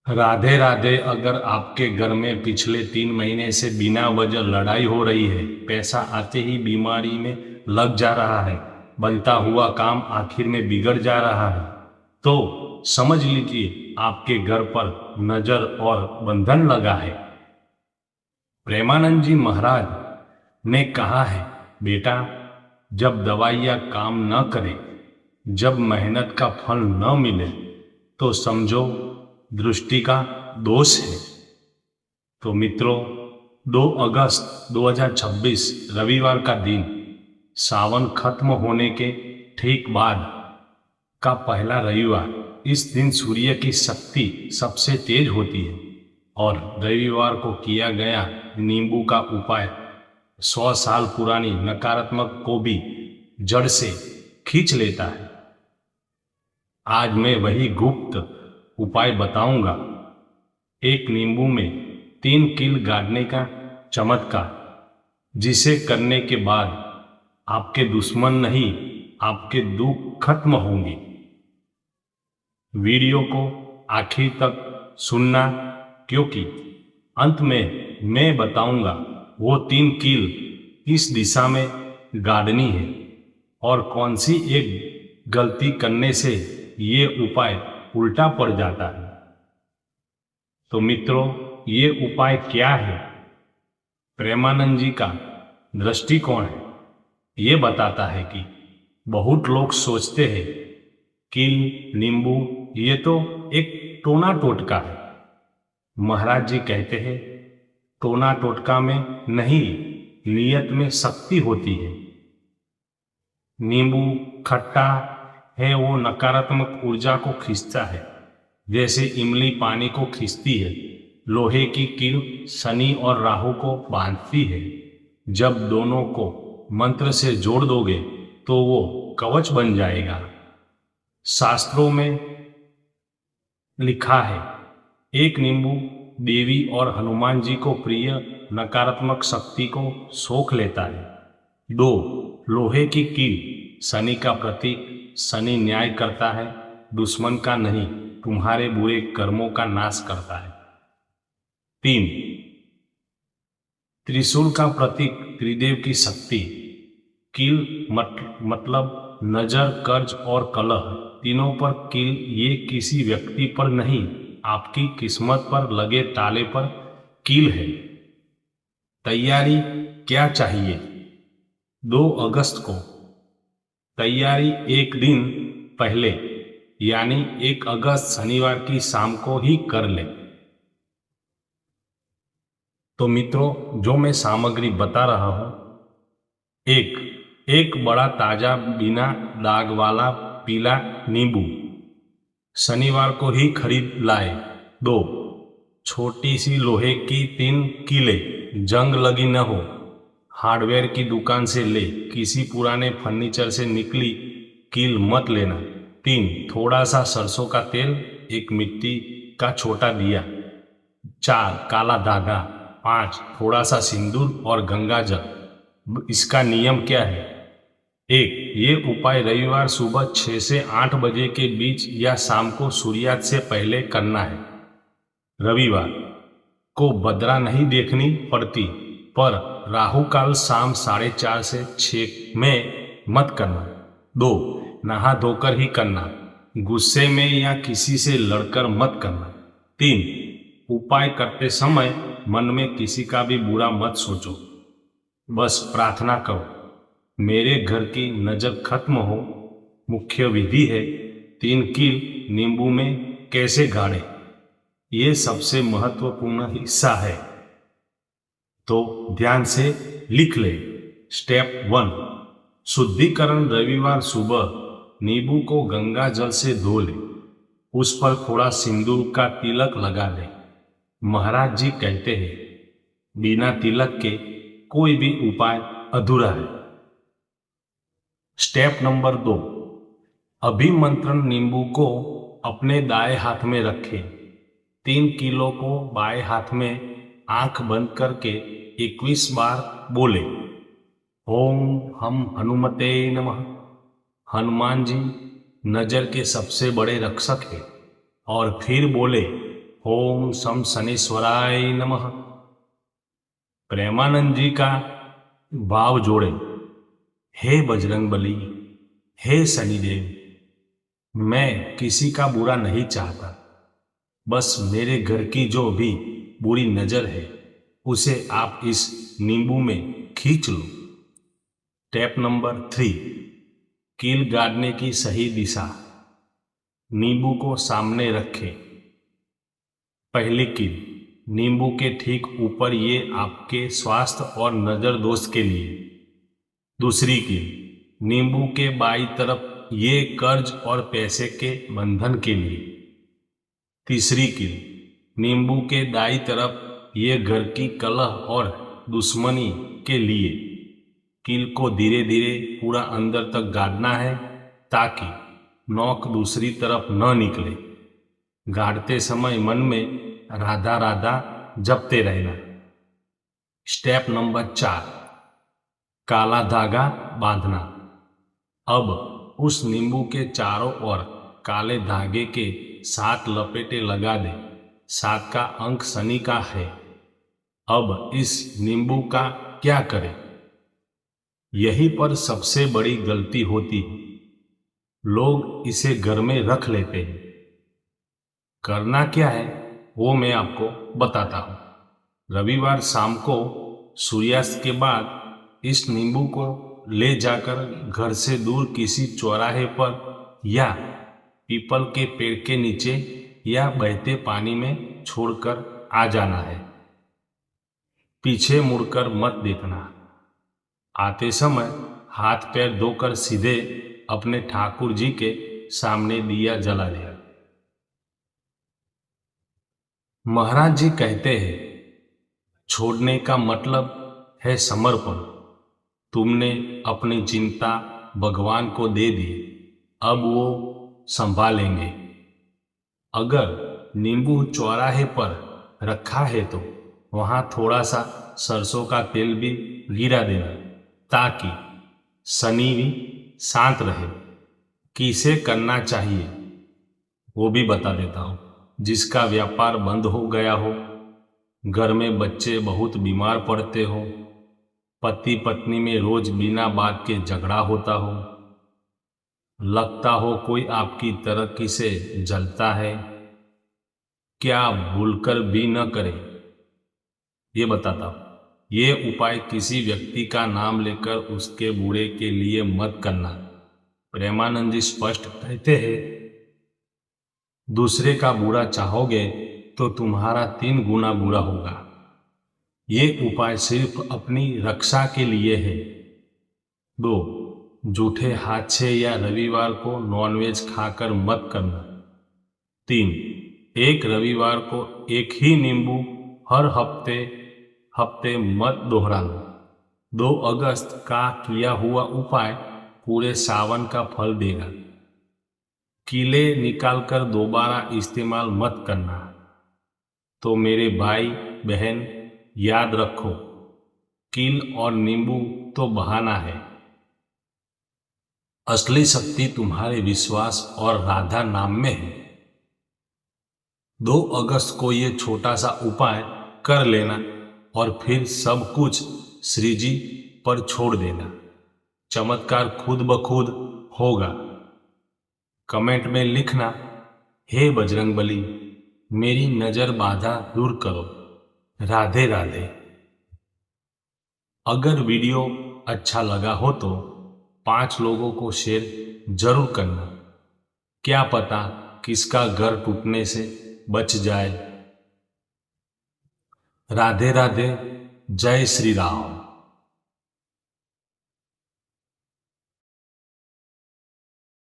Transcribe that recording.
राधे राधे। अगर आपके घर में पिछले 3 महीने से बिना वजह लड़ाई हो रही है, पैसा आते ही बीमारी में लग जा रहा है, बनता हुआ काम आखिर में बिगड़ जा रहा है, तो समझ लीजिए आपके घर पर नजर और बंधन लगा है। प्रेमानंद जी महाराज ने कहा है, बेटा, जब दवाइयाँ काम न करे, जब मेहनत का फल न मिले, तो समझो दृष्टि का दोष है। तो मित्रों, 2 अगस्त 2026 रविवार का दिन, सावन खत्म होने के ठीक बाद का पहला रविवार। इस दिन सूर्य की शक्ति सबसे तेज होती है और रविवार को किया गया नींबू का उपाय 100 साल पुरानी नकारात्मक को भी जड़ से खींच लेता है। आज मैं वही गुप्त उपाय बताऊंगा। एक नींबू में 3 कील गाड़ने का चमत्कार, जिसे करने के बाद आपके दुश्मन नहीं, आपके दुख खत्म होंगे। वीडियो को आखिर तक सुनना, क्योंकि अंत में मैं बताऊंगा वो 3 कील किस दिशा में गाड़नी है और कौन सी एक गलती करने से ये उपाय उल्टा पड़ जाता है। तो मित्रों, ये उपाय क्या है? प्रेमानंद जी का दृष्टिकोण है। ये बताता है कि बहुत लोग सोचते हैं कि नींबू ये तो एक टोना टोटका है। महाराज जी कहते हैं, टोना टोटका में नहीं, नियत में शक्ति होती है। नींबू खट्टा है, वो नकारात्मक ऊर्जा को खींचता है, जैसे इमली पानी को खींचती है। लोहे की कील शनि और राहु को बांधती है। जब दोनों को मंत्र से जोड़ दोगे तो वो कवच बन जाएगा। शास्त्रों में लिखा है, एक नींबू देवी और हनुमान जी को प्रिय नकारात्मक शक्ति को सोख लेता है। 2, लोहे की कील शनि का प्रतीक, शनि न्याय करता है, दुश्मन का नहीं, तुम्हारे बुरे कर्मों का नाश करता है। 3, त्रिशूल का प्रतीक, त्रिदेव की शक्ति, कील मतलब नजर, कर्ज और कलह, तीनों पर कील। ये किसी व्यक्ति पर नहीं, आपकी किस्मत पर लगे ताले पर कील है। तैयारी क्या चाहिए? 2 अगस्त को तैयारी एक दिन पहले, यानी 1 अगस्त शनिवार की शाम को ही कर ले। तो मित्रों, जो मैं सामग्री बता रहा हूं, एक बड़ा ताजा बिना दाग वाला पीला नींबू शनिवार को ही खरीद लाए। 2, छोटी सी लोहे की 3 कीलें, जंग लगी न हो, हार्डवेयर की दुकान से ले, किसी पुराने फर्नीचर से निकली कील मत लेना। 3, थोड़ा सा सरसों का तेल, एक मिट्टी का छोटा दिया। 4, काला धागा। 5, थोड़ा सा सिंदूर और गंगा जल। इसका नियम क्या है? 1, ये उपाय रविवार सुबह 6 से 8 बजे के बीच या शाम को सूर्यास्त से पहले करना है। रविवार को बदरा नहीं देखनी पड़ती, पर राहु काल शाम 4:30 से 6 में मत करना। 2, नहा धोकर ही करना, गुस्से में या किसी से लड़कर मत करना। 3, उपाय करते समय मन में किसी का भी बुरा मत सोचो, बस प्रार्थना करो, मेरे घर की नजर खत्म हो। मुख्य विधि है, 3 कील नींबू में कैसे गाड़े, ये सबसे महत्वपूर्ण हिस्सा है, तो ध्यान से लिख ले। स्टेप 1, शुद्धिकरण। रविवार सुबह नींबू को गंगा जल से धो ले, उस पर थोड़ा सिंदूर का तिलक लगा ले। महाराज जी कहते हैं, बिना तिलक के कोई भी उपाय अधूरा है। Step number 2, अभिमंत्रण। नींबू को अपने दाएं हाथ में रखें। 3 कीलों को बाएं हाथ में आंख बंद करके 21 बार बोले, ओम हम हनुमते नमः। हनुमान जी नजर के सबसे बड़े रक्षक हैं। और फिर बोले, ओम सम शनिश्वराय नमः। प्रेमानंद जी का भाव जोड़े, हे बजरंगबली, हे शनिदेव, मैं किसी का बुरा नहीं चाहता, बस मेरे घर की जो भी बुरी नजर है उसे आप इस नींबू में खींच लो। स्टेप नंबर 3, कील गाड़ने की सही दिशा। नींबू को सामने रखें। पहली कील नींबू के ठीक ऊपर, ये आपके स्वास्थ्य और नजर दोष के लिए। दूसरी कील नींबू के बाईं तरफ, ये कर्ज और पैसे के बंधन के लिए। तीसरी कील नींबू के दाईं तरफ, ये घर की कलह और दुश्मनी के लिए। कील को धीरे धीरे पूरा अंदर तक गाड़ना है ताकि नोक दूसरी तरफ न निकले। गाड़ते समय मन में राधा राधा जपते रहना। स्टेप नंबर 4, काला धागा बांधना। अब उस नींबू के चारों ओर काले धागे के 7 लपेटे लगा दे। 7 का अंक शनि का है। अब इस नींबू का क्या करें? यहीं पर सबसे बड़ी गलती होती है। लोग इसे घर में रख लेते हैं। करना क्या है वो मैं आपको बताता हूँ। रविवार शाम को सूर्यास्त के बाद इस नींबू को ले जाकर घर से दूर किसी चौराहे पर या पीपल के पेड़ के नीचे या बहते पानी में छोड़कर आ जाना है। पीछे मुड़कर मत देखना। आते समय हाथ पैर धोकर सीधे अपने ठाकुर जी के सामने दिया जला दिया। महाराज जी कहते हैं, छोड़ने का मतलब है समर्पण। तुमने अपनी चिंता भगवान को दे दी, अब वो संभालेंगे। अगर नींबू चौराहे पर रखा है तो वहां थोड़ा सा सरसों का तेल भी गिरा देना ताकि शनि भी शांत रहे। किसे करना चाहिए वो भी बता देता हूँ। जिसका व्यापार बंद हो गया हो, घर में बच्चे बहुत बीमार पड़ते हो, पति पत्नी में रोज बिना बात के झगड़ा होता हो, लगता हो कोई आपकी तरक्की से जलता है, क्या भूलकर भी न करे, ये बताता हूँ। ये उपाय किसी व्यक्ति का नाम लेकर उसके बुरे के लिए मत करना। प्रेमानंद जी स्पष्ट कहते हैं, दूसरे का बुरा चाहोगे तो तुम्हारा 3 गुना बुरा होगा। ये उपाय सिर्फ अपनी रक्षा के लिए है। 2, जूठे हाथ से या रविवार को नॉनवेज खाकर मत करना। 3, एक रविवार को एक ही नींबू हर हफ्ते मत दोहराना। 2 अगस्त का किया हुआ उपाय पूरे सावन का फल देगा। कीले निकालकर दोबारा इस्तेमाल मत करना। तो मेरे भाई बहन याद रखो, कील और नींबू तो बहाना है। असली शक्ति तुम्हारे विश्वास और राधा नाम में है। 2 अगस्त को ये छोटा सा उपाय कर लेना और फिर सब कुछ श्री जी पर छोड़ देना। चमत्कार खुद ब खुद होगा। कमेंट में लिखना, हे बजरंगबली, मेरी नजर बाधा दूर करो। राधे राधे। अगर वीडियो अच्छा लगा हो तो 5 लोगों को शेयर जरूर करना। क्या पता किसका घर टूटने से बच जाए। राधे राधे। जय श्री राम।